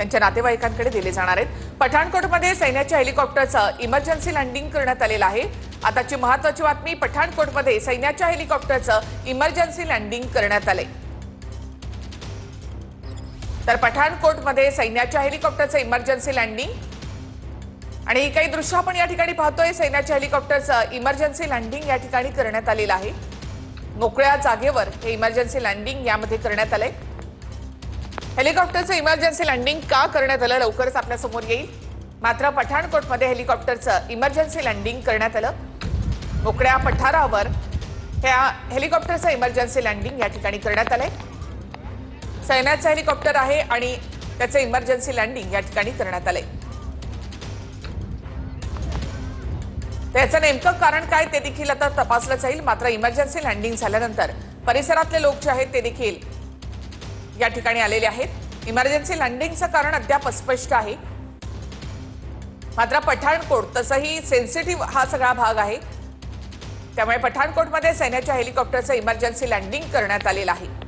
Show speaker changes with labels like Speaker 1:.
Speaker 1: त्यांच्या नातेवाईकांकडे दिले जाणार आहेत। पठाणकोटमध्ये सैन्याच्या हेलिकॉप्टरचं इमर्जन्सी लँडिंग करण्यात आलेलं आहे। आताची महत्त्वाची बातमी, पठाणकोटमध्ये सैन्याच्या हेलिकॉप्टरचं इमर्जन्सी लँडिंग करण्यात आले। तर पठाणकोटमध्ये सैन्याच्या हेलिकॉप्टरचं इमर्जन्सी लँडिंग आणि काही दृश्य आपण या ठिकाणी पाहतोय। सैन्याच्या हेलिकॉप्टरचं इमर्जन्सी लँडिंग या ठिकाणी करण्यात आलेलं आहे। मोकळ्या जागेवर हे इमर्जन्सी लँडिंग यामध्ये करण्यात आले। हेलिकॉप्टरचं इमर्जन्सी लँडिंग का करण्यात आलं लवकरच आपल्या समोर येईल। मात्र पठाणकोटमध्ये हेलिकॉप्टरचं इमर्जन्सी लँडिंग करण्यात आलं। मोकळ्या पठारावर ह्या हेलिकॉप्टरचं इमर्जन्सी लँडिंग या ठिकाणी करण्यात आलंय। सैन्याचं हेलिकॉप्टर आहे आणि त्याचं इमर्जन्सी लँडिंग या ठिकाणी करण्यात आलंय। त्याचं नेमकं कारण काय ते देखील आता तपासलं जाईल। मात्र इमर्जन्सी लँडिंग झाल्यानंतर परिसरातले लोक जे आहेत ते देखील या ठिकाणी आलेले आहेत। इमर्जन्सी लँडिंगचं कारण अद्याप अस्पष्ट आहे। मात्र पठाणकोट तसंही सेन्सिटिव्ह हा सगळा भाग आहे, त्यामुळे पठाणकोटमध्ये सैन्याच्या हेलिकॉप्टरचं इमर्जन्सी लँडिंग करण्यात आलेलं आहे।